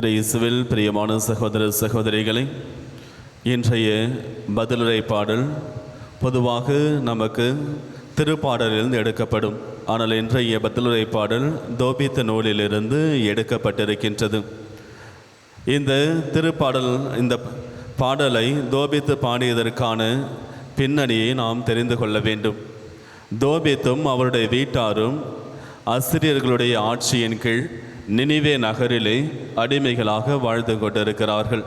இயேசுவில் பிரியமான சகோதர சகோதரிகளை, இன்றைய பதிலுரை பாடல் பொதுவாக நமக்கு திருப்பாடலிலிருந்து எடுக்கப்படும். ஆனால் இன்றைய பதிலுரை பாடல் தோபித்த நூலிலிருந்து எடுக்கப்பட்டிருக்கின்றது. இந்த திருப்பாடல், இந்த பாடலை தோபித்து பாடியதற்கான பின்னணியை நாம் தெரிந்து கொள்ள வேண்டும். தோபித்தும் அவருடைய வீட்டாரும் அசிரியர்களுடைய ஆட்சியின் கீழ் நினிவே நகரிலே அடிமைகளாக வாழ்ந்து கொண்டிருக்கிறார்கள்.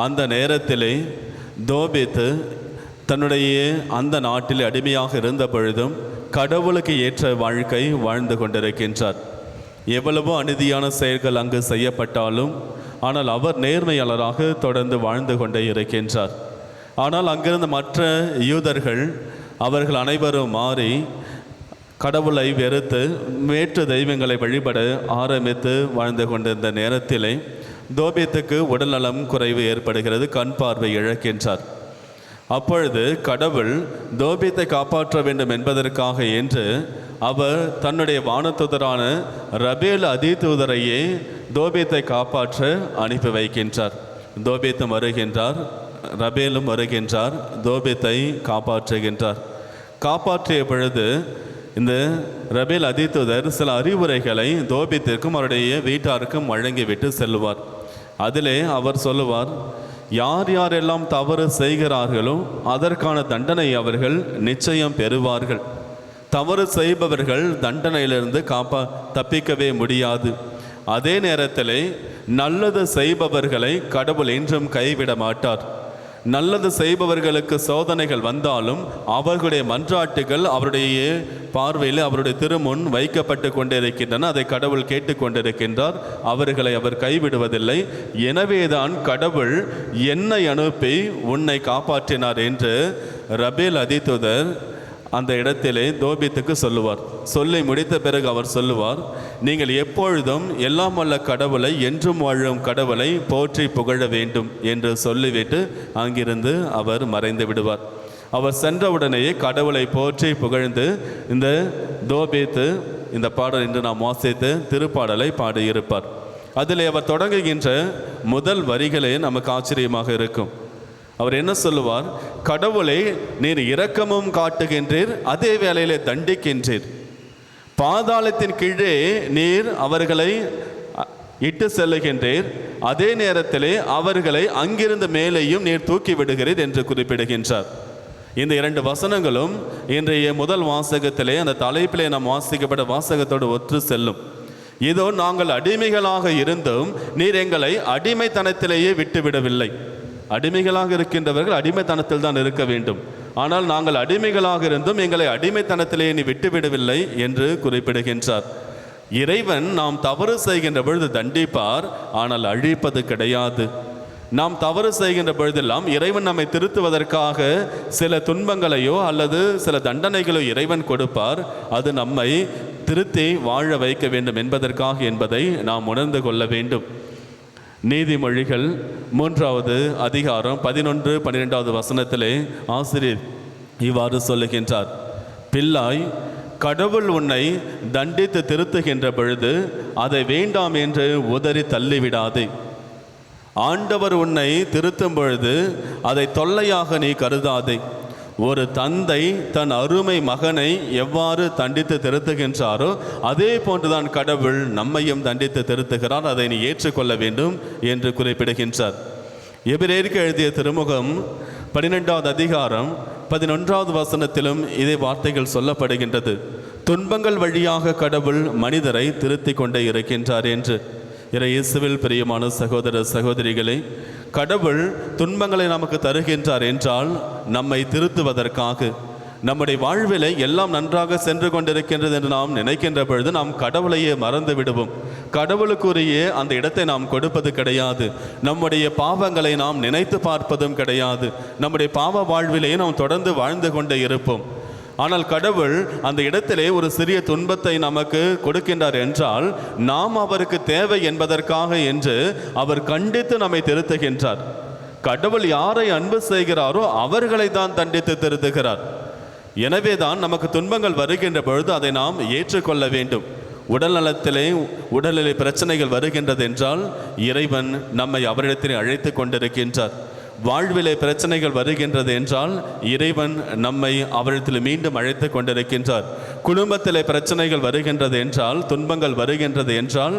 அந்த நேரத்திலே தோபித்து தன்னுடைய அந்த நாட்டில் அடிமையாக இருந்த பொழுதும் கடவுளுக்கு ஏற்ற வாழ்க்கை வாழ்ந்து கொண்டிருக்கின்றார். எவ்வளவோ அநீதியான செயல்கள் அங்கு செய்யப்பட்டாலும் ஆனால் அவர் நேர்மையாளராக தொடர்ந்து வாழ்ந்து கொண்டே இருக்கின்றார். ஆனால் அங்கிருந்த மற்ற யூதர்கள் அவர்கள் அனைவரும் மாறி கடவுளை வெறுத்து வேற்று தெய்வங்களை வழிபட ஆரம்பித்து வாழ்ந்து கொண்டிருந்த நேரத்திலே தோபித்துக்கு உடல்நலம் குறைவு ஏற்படுகிறது, கண் பார்வை இழக்கின்றார். அப்பொழுது கடவுள் தோபித்தை காப்பாற்ற வேண்டும் என்பதற்காக என்று அவர் தன்னுடைய வானதூதரான ரபேல் அதிதூதரையே தோபித்தை காப்பாற்ற அனுப்பி வைக்கின்றார். தோபித்தும் வருகின்றார், ரபேலும் வருகின்றார், தோபித்தை காப்பாற்றுகின்றார். காப்பாற்றிய பொழுது இந்த ரபேல் அதிதூதர் சில அறிவுரைகளை தோபித்திற்கும் அவருடைய வீட்டாருக்கும் வழங்கிவிட்டு செல்வார். அதிலே அவர் சொல்லுவார், யார் யாரெல்லாம் தவறு செய்கிறார்களோ அதற்கான தண்டனை அவர்கள் நிச்சயம் பெறுவார்கள். தவறு செய்பவர்கள் தண்டனையிலிருந்து தப்பிக்கவே முடியாது. அதே நேரத்தில் நல்லது செய்பவர்களை கடவுள் என்றும் கைவிட மாட்டார். நல்லது செய்பவர்களுக்கு சோதனைகள் வந்தாலும் அவர்களுடைய மன்றாட்டுகள் அவருடைய பார்வையில் அவருடைய திருமுன் வைக்கப்பட்டு கொண்டிருக்கின்றன. அதை கடவுள் கேட்டுக்கொண்டிருக்கின்றார். அவர்களை அவர் கைவிடுவதில்லை. எனவேதான் கடவுள் என்னை அனுப்பி உன்னை காப்பாற்றினார் என்று ரபேல் அதிதூதர் அந்த இடத்திலே தோபித்துக்கு சொல்லுவார். சொல்லி முடித்த பிறகு அவர் சொல்லுவார், நீங்கள் எப்பொழுதும் எல்லாம் வல்ல கடவுளை, என்றும் வாழும் கடவுளை போற்றி புகழ வேண்டும் என்று சொல்லிவிட்டு அங்கிருந்து அவர் மறைந்து விடுவார். அவர் சென்றவுடனேயே கடவுளை போற்றி புகழ்ந்து இந்த தோபித்து இந்த பாடல் என்று நாம் வாசித்து திருப்பாடலை பாடியிருப்பார். அதில் அவர் தொடங்குகின்ற முதல் வரிகளே நமக்கு ஆச்சரியமாக இருக்கும். அவர் என்ன சொல்லுவார்? கடவுளை நீர் இரக்கமும் காட்டுகின்றீர், அதே வேளையிலே தண்டிக்கின்றீர். பாதாளத்தின் கீழே நீர் அவர்களை இட்டு செல்லுகின்றீர், அதே நேரத்திலே அவர்களை அங்கிருந்து மேலேயும் நீர் தூக்கி விடுகிறீர் என்று குறிப்பிடுகின்றார். இந்த இரண்டு வசனங்களும் இன்றைய முதல் வாசகத்திலே அந்த தலைப்பிலே நாம் வாசிக்கப்பட்ட வாசகத்தோடு ஒற்று செல்லும். இதோ நாங்கள் அடிமைகளாக இருந்தும் நீர் எங்களை அடிமைத்தனத்திலேயே விட்டுவிடவில்லை. அடிமைகளாக இருக்கின்றவர்கள் அடிமைத்தனத்தில் தான் இருக்க வேண்டும். ஆனால் நாங்கள் அடிமைகளாக இருந்தும் எங்களை அடிமைத்தனத்திலே நீ விட்டுவிடவில்லை என்று குறிப்பிடுகின்றார். இறைவன் நாம் தவறு செய்கின்ற பொழுது தண்டிப்பார், ஆனால் அழிப்பது கிடையாது. நாம் தவறு செய்கின்ற பொழுதெல்லாம் இறைவன் நம்மை திருத்துவதற்காக சில துன்பங்களையோ அல்லது சில தண்டனைகளோ இறைவன் கொடுப்பார். அது நம்மை திருத்தி வாழ வைக்க வேண்டும் என்பதற்காக என்பதை நாம் உணர்ந்து கொள்ள வேண்டும். நீதிமொழிகள் 3வது அதிகாரம் 11-12வது வசனத்திலே ஆசிரியர் இவ்வாறு சொல்லுகின்றார், பிள்ளாய், கடவுள் உன்னை தண்டித்து திருத்துகின்ற பொழுது அதை வேண்டாம் என்று உதறி தள்ளிவிடாதே. ஆண்டவர் உன்னை திருத்தும் பொழுது அதை தொல்லையாக நீ கருதாதே. ஒரு தந்தை தன் அருமை மகனை எவ்வாறு தண்டித்து திருத்துகின்றாரோ அதே போன்றுதான் கடவுள் நம்மையும் தண்டித்து திருத்துகிறார். அதை நீ ஏற்றுக்கொள்ள வேண்டும் என்று குறிப்பிடுகின்றார். எபிரேயருக்கு எழுதிய திருமுகம் 12வது அதிகாரம் 11வது வசனத்திலும் இதே வார்த்தைகள் சொல்லப்படுகின்றது. துன்பங்கள் வழியாக கடவுள் மனிதரை திருத்தி கொண்டே இருக்கின்றார் என்று. இயேசுவில் பிரியமான சகோதர சகோதரிகளே, கடவுள் துன்பங்களை நமக்கு தருகின்றார் என்றால் நம்மை திருத்துவதற்காக. நம்முடைய வாழ்வில் எல்லாம் நன்றாக சென்று கொண்டிருக்கின்றது என்று நாம் நினைக்கின்ற பொழுது நாம் கடவுளையே மறந்து விடுவோம். கடவுளுக்குரிய அந்த இடத்தை நாம் கொடுப்பது கிடையாது. நம்முடைய பாவங்களை நாம் நினைத்து பார்ப்பதும் கிடையாது. நம்முடைய பாவ வாழ்விலேயே நாம் தொடர்ந்து வாழ்ந்து கொண்டே இருப்போம். ஆனால் கடவுள் அந்த இடத்திலே ஒரு சிறிய துன்பத்தை நமக்கு கொடுக்கின்றார் என்றால் நாம் அவருக்கு தேவை என்பதற்காக என்று அவர் கண்டித்து நம்மை திருத்துகின்றார். கடவுள் யாரை அன்பு செய்கிறாரோ அவர்களை தான் தண்டித்து திருத்துகிறார். எனவே தான் நமக்கு துன்பங்கள் வருகின்ற பொழுது அதை நாம் ஏற்றுக்கொள்ள வேண்டும். உடல்நிலை பிரச்சனைகள் வருகின்றது என்றால் இறைவன் நம்மை அவரிடத்தில் அழைத்து கொண்டிருக்கின்றார். வாழ்விலே பிரச்சனைகள் வருகின்றது என்றால் இறைவன் நம்மை அவரிடத்தில் மீண்டும் அழைத்து கொண்டிருக்கின்றார். குடும்பத்திலே பிரச்சனைகள் வருகின்றது என்றால், துன்பங்கள் வருகின்றது என்றால்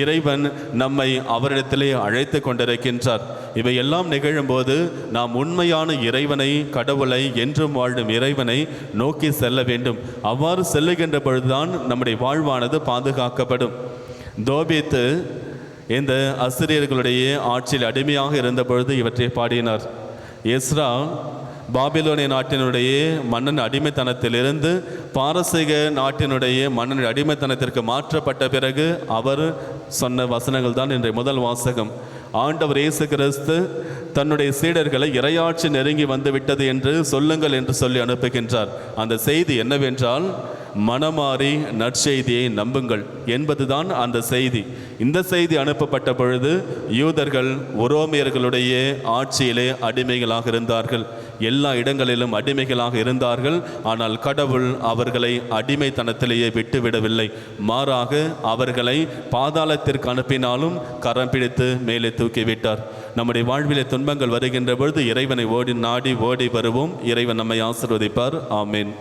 இறைவன் நம்மை அவரிடத்திலே அழைத்து கொண்டிருக்கின்றார். இவையெல்லாம் நிகழும்போது நாம் உண்மையான இறைவனை, கடவுளை, என்றும் வாழும் இறைவனை நோக்கி செல்ல வேண்டும். அவ்வாறு செல்லுகின்ற பொழுதுதான் நம்முடைய வாழ்வானது பாதுகாக்கப்படும். தோபித்து இந்த அசிரியர்களுடைய ஆட்சியில் அடிமையாக இருந்த பொழுது இவற்றை பாடினார். எஸ்ரா பாபிலோனிய நாட்டினுடைய மன்னன் அடிமைத்தனத்திலிருந்து பாரசீக நாட்டினுடைய மன்னன் அடிமைத்தனத்திற்கு மாற்றப்பட்ட பிறகு அவர் சொன்ன வசனங்கள் தான் இன்றைய முதல் வாசகம். ஆண்டவர் இயேசு கிறிஸ்து தன்னுடைய சீடர்களை இறையாட்சி நெருங்கி வந்துவிட்டது என்று சொல்லுங்கள் என்று சொல்லி அனுப்புகின்றார். அந்த செய்தி என்னவென்றால், மனமாறி நற்செய்தியை நம்புங்கள் என்பதுதான் அந்த செய்தி. இந்த செய்தி அனுப்பப்பட்ட பொழுது யூதர்கள் உரோமியர்களுடைய ஆட்சியிலே அடிமைகளாக இருந்தார்கள். எல்லா இடங்களிலும் அடிமைகளாக இருந்தார்கள். ஆனால் கடவுள் அவர்களை அடிமைத்தனத்திலேயே விட்டுவிடவில்லை. மாறாக அவர்களை பாதாளத்திற்கு அனுப்பினாலும் கரம் பிடித்து மேலே தூக்கிவிட்டார். நம்முடைய வாழ்விலே துன்பங்கள் வருகின்ற பொழுது இறைவனை நாடி ஓடி வருவோம். இறைவன் நம்மை ஆசீர்வதிப்பார். ஆமேன்.